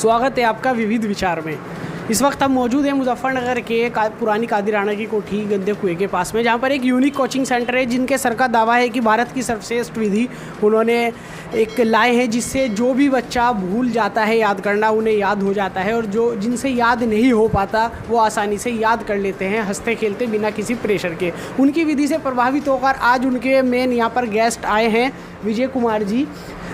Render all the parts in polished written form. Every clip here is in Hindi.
स्वागत है आपका विविध विचार में। इस वक्त हम मौजूद हैं मुजफ्फरनगर के पुरानी कादिराना की कोठी गंदे कुएं के पास में, जहां पर एक यूनिक कोचिंग सेंटर है जिनके सर का दावा है कि भारत की सर्वश्रेष्ठ विधि उन्होंने एक लाए हैं, जिससे जो भी बच्चा भूल जाता है याद करना उन्हें याद हो जाता है, और जो जिनसे याद नहीं हो पाता वो आसानी से याद कर लेते हैं हंसते खेलते बिना किसी प्रेशर के। उनकी विधि से प्रभावित होकर आज उनके मेन यहाँ पर गेस्ट आए हैं विजय कुमार जी,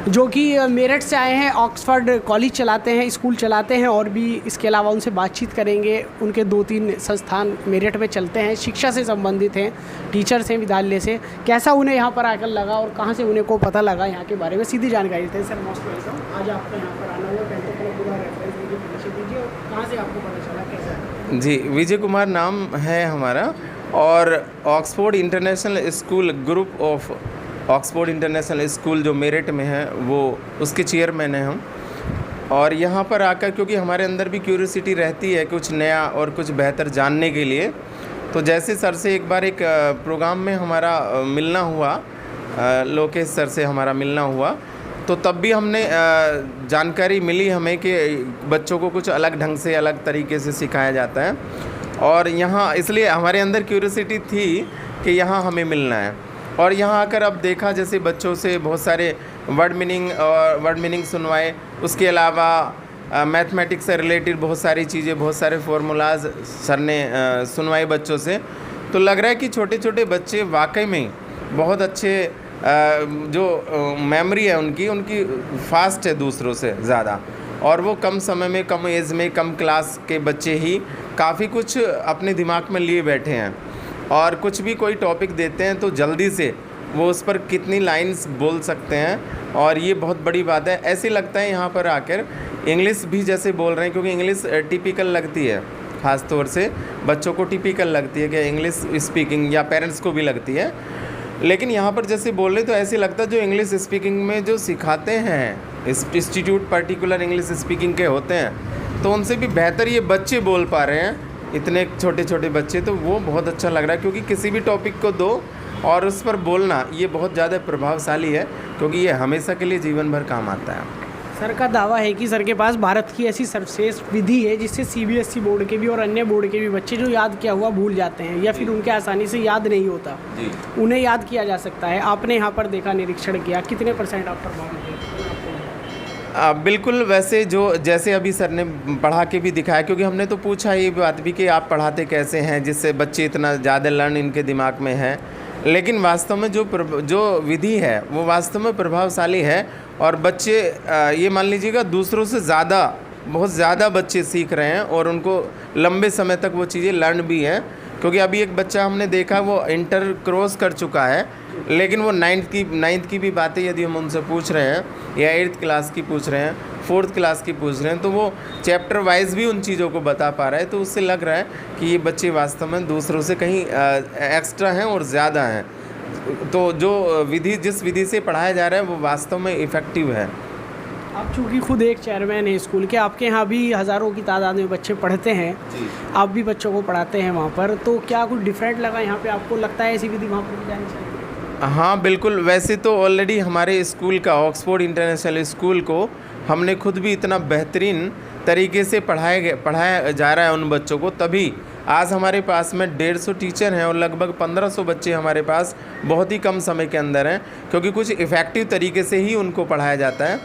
जो कि मेरठ से आए हैं, ऑक्सफोर्ड कॉलेज चलाते हैं, स्कूल चलाते हैं, और भी इसके अलावा उनसे बातचीत करेंगे। उनके 2-3 संस्थान मेरठ में चलते हैं, शिक्षा से संबंधित हैं, टीचर्स हैं विद्यालय से। कैसा उन्हें यहाँ पर आकर लगा और कहाँ से उन्हें को पता लगा यहाँ के बारे में सीधी जानकारी देते हैं। सर मोस्ट वेलकम, आज आपको यहाँ पर आना हुआ, पहले तो पूरा रेफरेंस दीजिए और कहाँ से आपको पता चला, कैसा? जी, विजय कुमार नाम है हमारा, और Oxford international school group of Oxford international school जो मेरठ में है वो उसके चेयरमैन हैं हम। और यहाँ पर आकर क्योंकि हमारे अंदर भी क्यूरियोसिटी रहती है कुछ नया और कुछ बेहतर जानने के लिए, तो जैसे सर से एक बार एक प्रोग्राम में हमारा मिलना हुआ, लोकेश सर से हमारा मिलना हुआ, तो तब भी हमने जानकारी मिली हमें कि बच्चों को कुछ अलग ढंग से अलग तरीके से सिखाया जाता है, और यहाँ इसलिए हमारे अंदर क्यूरियोसिटी थी कि यहाँ हमें मिलना है। और यहाँ आकर अब देखा जैसे बच्चों से बहुत सारे वर्ड मीनिंग सुनवाए, उसके अलावा मैथमेटिक्स से रिलेटेड बहुत सारी चीज़ें, बहुत सारे फार्मूलाज सर ने सुनवाए बच्चों से। तो लग रहा है कि छोटे छोटे बच्चे वाकई में बहुत अच्छे जो मेमोरी है उनकी फास्ट है दूसरों से ज़्यादा, और वो कम समय में, कम एज में, कम क्लास के बच्चे ही काफ़ी कुछ अपने दिमाग में लिए बैठे हैं, और कुछ भी कोई टॉपिक देते हैं तो जल्दी से वो उस पर कितनी लाइंस बोल सकते हैं, और ये बहुत बड़ी बात है। ऐसे लगता है यहाँ पर आकर इंग्लिश भी जैसे बोल रहे हैं, क्योंकि इंग्लिश टिपिकल लगती है, ख़ास तौर से बच्चों को टिपिकल लगती है कि इंग्लिश स्पीकिंग, या पेरेंट्स को भी लगती है। लेकिन यहाँ पर जैसे बोल रहे तो ऐसे लगता है जो इंग्लिश स्पीकिंग में जो सिखाते हैं इंस्टीट्यूट पर्टिकुलर इंग्लिश स्पीकिंग के होते हैं, तो उनसे भी बेहतर ये बच्चे बोल पा रहे हैं, इतने छोटे छोटे बच्चे। तो वो बहुत अच्छा लग रहा है, क्योंकि किसी भी टॉपिक को दो और उस पर बोलना ये बहुत ज़्यादा प्रभावशाली है, क्योंकि ये हमेशा के लिए जीवन भर काम आता है। सर का दावा है कि सर के पास भारत की ऐसी सर्वश्रेष्ठ विधि है जिससे CBSE बोर्ड के भी और अन्य बोर्ड के भी बच्चे जो याद किया हुआ भूल जाते हैं, या फिर उनके आसानी से याद नहीं होता, उन्हें याद किया जा सकता है। आपने यहाँ पर देखा, निरीक्षण किया, कितने % आप प्रभावित हैं? बिल्कुल, वैसे जो जैसे अभी सर ने पढ़ा के भी दिखाया, क्योंकि हमने तो पूछा ये बात भी कि आप पढ़ाते कैसे हैं जिससे बच्चे इतना ज़्यादा लर्न इनके दिमाग में है, लेकिन वास्तव में जो विधि है वो वास्तव में प्रभावशाली है, और बच्चे ये मान लीजिएगा दूसरों से ज़्यादा, बहुत ज़्यादा बच्चे सीख रहे हैं, और उनको लंबे समय तक वो चीज़ें लर्न भी हैं। क्योंकि अभी एक बच्चा हमने देखा वो इंटर क्रॉस कर चुका है, लेकिन वो नाइन्थ की भी बातें यदि हम उनसे पूछ रहे हैं, या 8th क्लास की पूछ रहे हैं, 4th क्लास की पूछ रहे हैं, तो वो चैप्टर वाइज भी उन चीज़ों को बता पा रहा है। तो उससे लग रहा है कि ये बच्चे वास्तव में दूसरों से कहीं एक्स्ट्रा हैं और ज़्यादा हैं। तो जो जिस विधि से पढ़ाया जा रहा है वो वास्तव में इफ़ेक्टिव है। आप चूँकि खुद एक चेयरमैन हैं स्कूल के, आपके यहाँ भी हज़ारों की तादाद में बच्चे पढ़ते हैं, आप भी बच्चों को पढ़ाते हैं वहाँ पर, तो क्या कुछ डिफरेंट लगा यहाँ पे आपको? लगता है ऐसी विधि वहाँ पर भी जानी चाहिए? हाँ बिल्कुल, वैसे तो ऑलरेडी हमारे स्कूल का, ऑक्सफोर्ड इंटरनेशनल स्कूल को हमने खुद भी इतना बेहतरीन तरीके से पढ़ाया जा रहा है उन बच्चों को, तभी आज हमारे पास में 150 टीचर हैं और लगभग 1500 बच्चे हमारे पास बहुत ही कम समय के अंदर हैं, क्योंकि कुछ इफ़ेक्टिव तरीके से ही उनको पढ़ाया जाता है।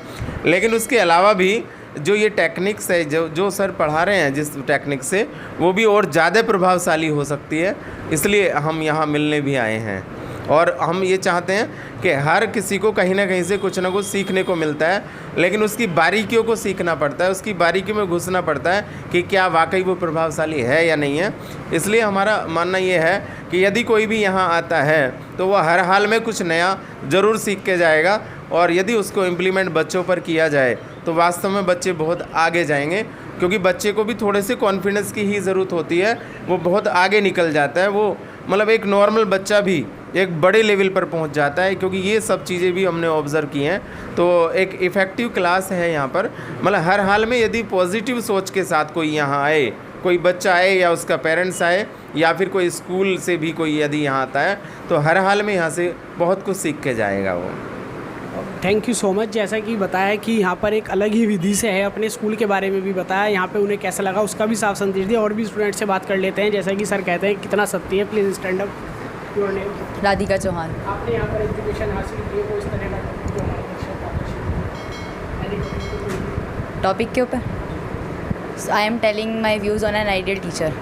लेकिन उसके अलावा भी जो ये टेक्निक्स है, जो सर पढ़ा रहे हैं जिस टेक्निक से, वो भी और ज़्यादा प्रभावशाली हो सकती है, इसलिए हम यहाँ मिलने भी आए हैं। और हम ये चाहते हैं कि हर किसी को कहीं ना कहीं से कुछ ना कुछ सीखने को मिलता है, लेकिन उसकी बारीकियों को सीखना पड़ता है, उसकी बारीकियों में घुसना पड़ता है कि क्या वाकई वो प्रभावशाली है या नहीं है। इसलिए हमारा मानना ये है कि यदि कोई भी यहाँ आता है तो वह हर हाल में कुछ नया ज़रूर सीख के जाएगा, और यदि उसको इम्प्लीमेंट बच्चों पर किया जाए तो वास्तव में बच्चे बहुत आगे जाएंगे, क्योंकि बच्चे को भी थोड़े से कॉन्फिडेंस की ही ज़रूरत होती है, वो बहुत आगे निकल जाता है, वो मतलब एक नॉर्मल बच्चा भी एक बड़े लेवल पर पहुंच जाता है, क्योंकि ये सब चीज़ें भी हमने ऑब्ज़र्व की हैं। तो एक इफ़ेक्टिव क्लास है यहाँ पर, मतलब हर हाल में यदि पॉजिटिव सोच के साथ कोई यहाँ आए, कोई बच्चा आए या उसका पेरेंट्स आए, या फिर कोई स्कूल से भी कोई यदि यहाँ आता है, तो हर हाल में यहाँ से बहुत कुछ सीख के जाएगा वो। Thank you so much. जैसा कि बताया कि यहाँ पर एक अलग ही विधि से है, अपने स्कूल के बारे में भी बताया, यहाँ पे उन्हें कैसा लगा उसका भी साफ संदेश दिया। और भी स्टूडेंट से बात कर लेते हैं। जैसा कि सर कहते हैं कितना सत्य है। Please stand up. Your name? Radhika Chauhan. आपने यहाँ पर एजुकेशन हासिल की है, कोई इस तरह का topic जो हमारे टॉपिक के ऊपर I am telling my views on an ideal teacher.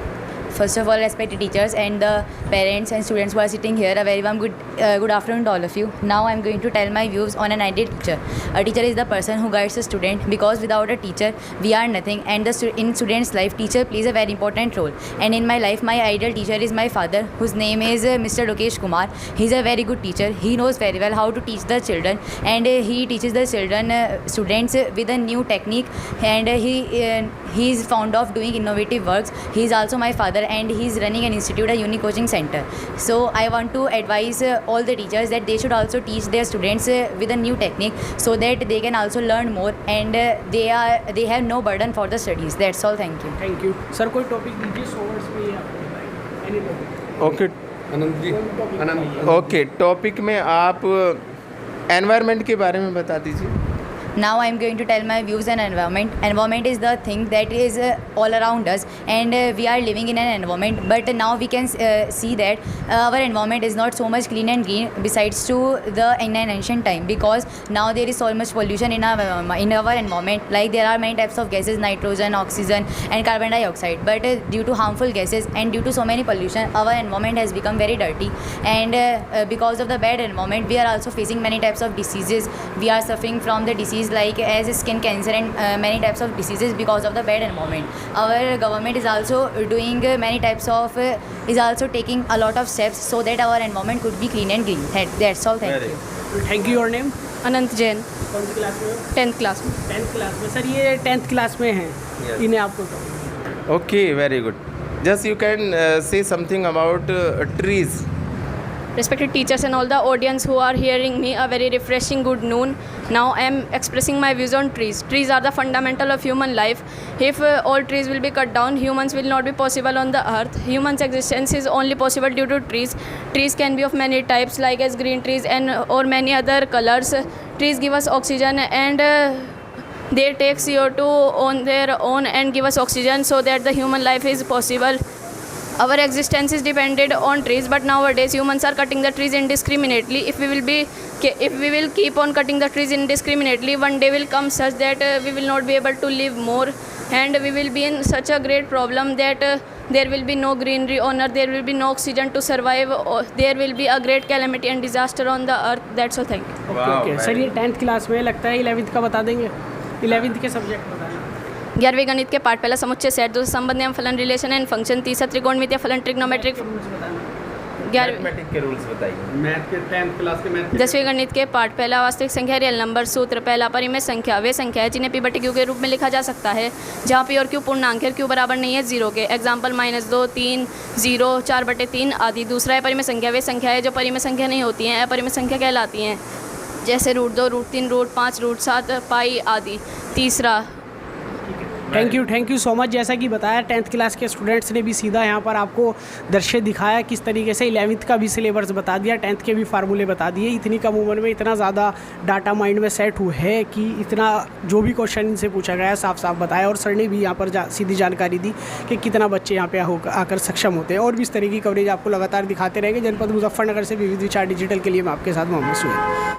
First of all, respected teachers and the parents and students who are sitting here, a very warm good afternoon to all of you. Now I am going to tell my views on an ideal teacher. A teacher is the person who guides a student, because without a teacher we are nothing, and in student's life teacher plays a very important role. And in my life, my ideal teacher is my father, whose name is Mr. Lokesh Kumar. He is a very good teacher. He knows very well how to teach the children, and he teaches the students with a new technique, and he is fond of doing innovative works. He is also my father, and he is running an institute, a Unique Coaching Center. So I want to advise all the teachers that they should also teach their students with a new technique, so that they can also learn more, and they have no burden for the studies. That's all. Thank you. Thank you sir. कोई टॉपिक दीजिए, सोवर्स में या any topic. Okay Anand ji, आनंद ओके, टॉपिक में आप एनवायरनमेंट के बारे में बता दीजिए। Now I am going to tell my views on environment. Environment is the thing that is all around us, and we are living in an environment. But now we can see that our environment is not so much clean and green, besides to in an ancient time, because now there is so much pollution in our environment. Like there are many types of gases: nitrogen, oxygen, and carbon dioxide. But due to harmful gases and due to so many pollution, our environment has become very dirty. And because of the bad environment, we are also facing many types of diseases. We are suffering from the disease like as skin cancer and many types of diseases because of the bad environment. Our government is also doing many types of is also taking a lot of steps so that our environment could be clean and green. That's all. Thank you. Thank you. Your name? Anant Jain, कौन सी क्लास में हो? 10th क्लास में। 10th क्लास में। सर ये 10th क्लास में हैं, इन्हें आपको तो okay, very good. Just you can say something about trees. Respected teachers and all the audience who are hearing me, a very refreshing good noon. Now I am expressing my views on trees. Trees are the fundamental of human life. If all trees will be cut down, humans will not be possible on the earth. Humans' existence is only possible due to trees. Trees can be of many types, like as green trees and or many other colors. Trees give us oxygen, and they take CO2 on their own and give us oxygen, so that the human life is possible. Our existence is dependent on trees, but nowadays humans are cutting the trees indiscriminately. If we will keep on cutting the trees indiscriminately, one day will come such that we will not be able to live more, and we will be in such a great problem that there will be no greenery on earth, there will be no oxygen to survive, or there will be a great calamity and disaster on the earth. That's all. Thank you. Okay. Sir ये 10th क्लास में लगता है, 11th का बता देंगे? 11th के सब्जेक्ट बताएं। 11वीं गणित के पाठ पहला समुच्चय सेट, दूसरा संबंध एवं फलन रिलेशन एंड फंक्शन, तीसरा त्रिकोणमितीय फलन ट्रिग्नोमेट्रिक। 11वीं के रूल्स बताइए। मैथ के 10th क्लास के मैथ 10वीं गणित के पाठ पहला वास्तविक संख्या रियल नंबर सूत्र। पहला परिमेय संख्या वे संख्या है जिन्हें p बटे q के रूप में लिखा जा सकता है, जहाँ p और q पूर्णांक है, q बराबर नहीं है 0 के। एग्जाम्पल -2, 3, 0, 4/3 आदि। दूसरा है परिमेय संख्या वे संख्या है जो परिमेय संख्या नहीं होती हैं, अपरिमेय संख्या कहलाती हैं, जैसे √2, √3, √5, √7, पाई आदि। तीसरा थैंक यू सो मच। जैसा कि बताया 10th क्लास के स्टूडेंट्स ने भी सीधा यहाँ पर आपको दृश्य दिखाया, किस तरीके से 11th का भी सिलेबस बता दिया, 10th के भी फार्मूले बता दिए। इतनी कम उम्र में इतना ज़्यादा डाटा माइंड में सेट हुआ है कि इतना जो भी क्वेश्चन इनसे पूछा गया है साफ साफ बताया, और सर ने भी यहाँ पर सीधी जानकारी दी कि कितना बच्चे यहाँ पे आकर सक्षम होते हैं। और भी इस तरह की कवरेज आपको लगातार दिखाते रहेंगे। जनपद मुजफ्फरनगर से विविध विचार डिजिटल के लिए मैं आपके साथ मोहम्मद सुहेल।